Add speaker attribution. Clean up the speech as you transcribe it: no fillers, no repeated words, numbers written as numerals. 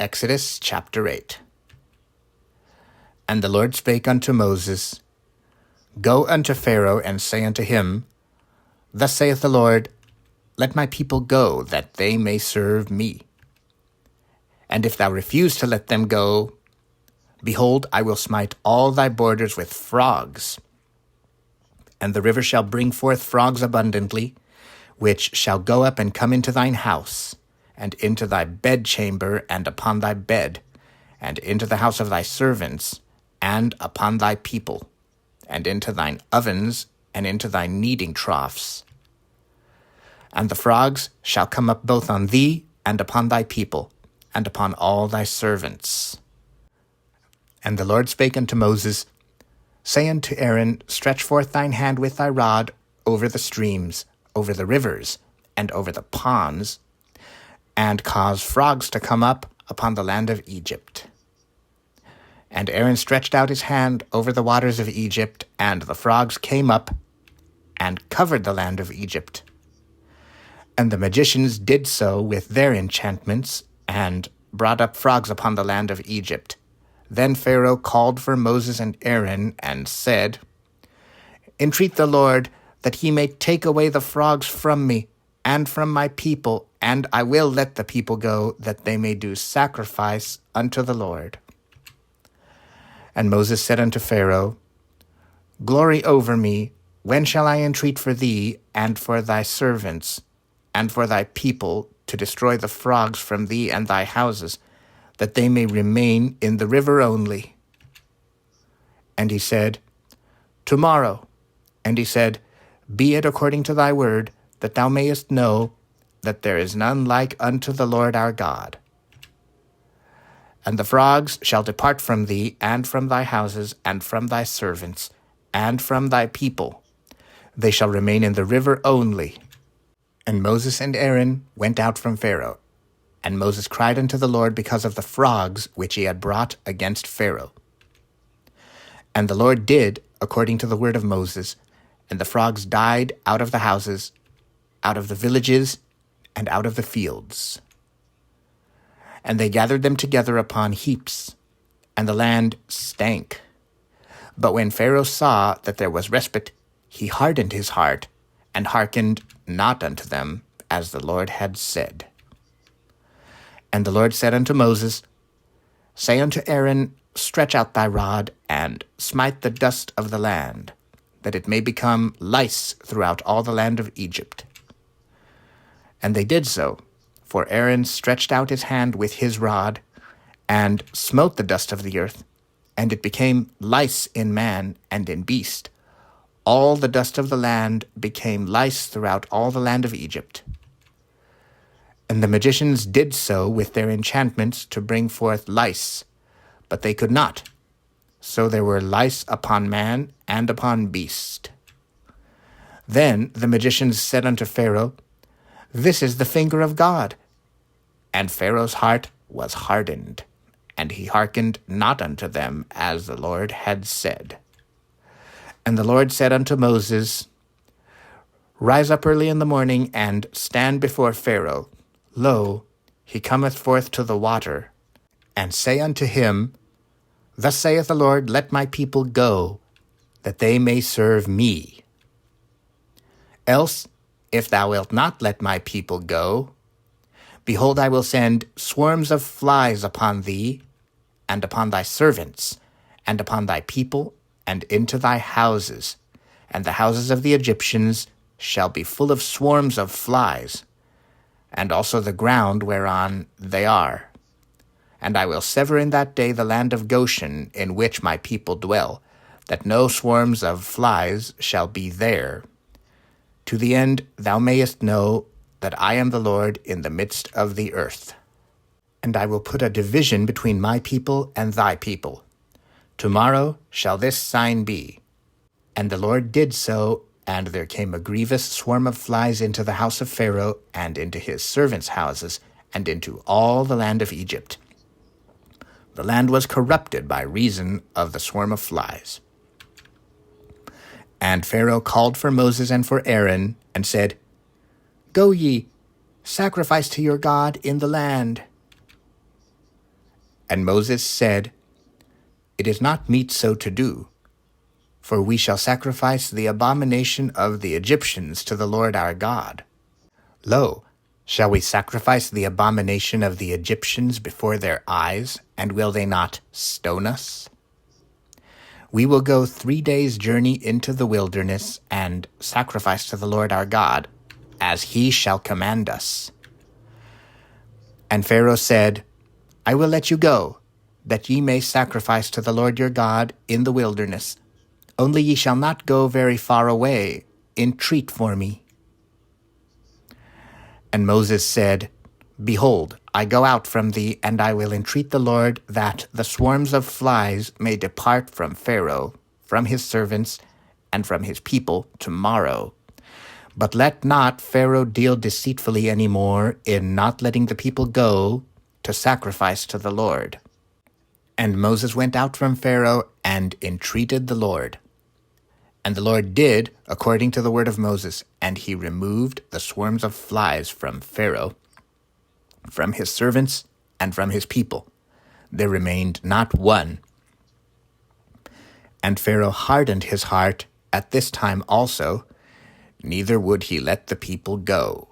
Speaker 1: Exodus chapter 8. And the Lord spake unto Moses, Go unto Pharaoh, and say unto him, Thus saith the Lord, Let my people go, that they may serve me. And if thou refuse to let them go, behold, I will smite all thy borders with frogs. And the river shall bring forth frogs abundantly, which shall go up and come into thine house, and into thy bedchamber, and upon thy bed, and into the house of thy servants, and upon thy people, and into thine ovens, and into thy kneading troughs. And the frogs shall come up both on thee, and upon thy people, and upon all thy servants. And the Lord spake unto Moses, Say unto Aaron, Stretch forth thine hand with thy rod over the streams, over the rivers, and over the ponds, and cause frogs to come up upon the land of Egypt. And Aaron stretched out his hand over the waters of Egypt, and the frogs came up and covered the land of Egypt. And the magicians did so with their enchantments, and brought up frogs upon the land of Egypt. Then Pharaoh called for Moses and Aaron, and said, Entreat the Lord that he may take away the frogs from me, and from my people, and I will let the people go, that they may do sacrifice unto the Lord. And Moses said unto Pharaoh, Glory over me, when shall I entreat for thee, and for thy servants, and for thy people, to destroy the frogs from thee and thy houses, that they may remain in the river only? And he said, Tomorrow. And he said, Be it according to thy word, that thou mayest know that there is none like unto the Lord our God. And the frogs shall depart from thee, and from thy houses, and from thy servants, and from thy people. They shall remain in the river only. And Moses and Aaron went out from Pharaoh. And Moses cried unto the Lord because of the frogs which he had brought against Pharaoh. And the Lord did according to the word of Moses, and the frogs died out of the houses, out of the villages, and out of the fields. And they gathered them together upon heaps, and the land stank. But when Pharaoh saw that there was respite, he hardened his heart, and hearkened not unto them, as the Lord had said. And the Lord said unto Moses, Say unto Aaron, Stretch out thy rod, and smite the dust of the land, that it may become lice throughout all the land of Egypt. And they did so, for Aaron stretched out his hand with his rod, and smote the dust of the earth, and it became lice in man and in beast. All the dust of the land became lice throughout all the land of Egypt. And the magicians did so with their enchantments to bring forth lice, but they could not. So there were lice upon man and upon beast. Then the magicians said unto Pharaoh, This is the finger of God. And Pharaoh's heart was hardened, and he hearkened not unto them, as the Lord had said. And the Lord said unto Moses, Rise up early in the morning, and stand before Pharaoh. Lo, he cometh forth to the water. And say unto him, Thus saith the Lord, Let my people go, that they may serve me. Else, if thou wilt not let my people go, behold, I will send swarms of flies upon thee, and upon thy servants, and upon thy people, and into thy houses, and the houses of the Egyptians shall be full of swarms of flies, and also the ground whereon they are. And I will sever in that day the land of Goshen, in which my people dwell, that no swarms of flies shall be there, to the end thou mayest know that I am the Lord in the midst of the earth. And I will put a division between my people and thy people. Tomorrow shall this sign be. And the Lord did so, and there came a grievous swarm of flies into the house of Pharaoh, and into his servants' houses, and into all the land of Egypt. The land was corrupted by reason of the swarm of flies. And Pharaoh called for Moses and for Aaron, and said, Go ye, sacrifice to your God in the land. And Moses said, It is not meet so to do, for we shall sacrifice the abomination of the Egyptians to the Lord our God. Lo, shall we sacrifice the abomination of the Egyptians before their eyes, and will they not stone us? We will go 3 days' journey into the wilderness, and sacrifice to the Lord our God, as he shall command us. And Pharaoh said, I will let you go, that ye may sacrifice to the Lord your God in the wilderness. Only ye shall not go very far away. Entreat for me. And Moses said, Behold, I go out from thee, and I will entreat the Lord that the swarms of flies may depart from Pharaoh, from his servants, and from his people tomorrow. But let not Pharaoh deal deceitfully any more in not letting the people go to sacrifice to the Lord. And Moses went out from Pharaoh and entreated the Lord. And the Lord did according to the word of Moses, and he removed the swarms of flies from Pharaoh, from his servants, and from his people. There remained not one. And Pharaoh hardened his heart at this time also, neither would he let the people go.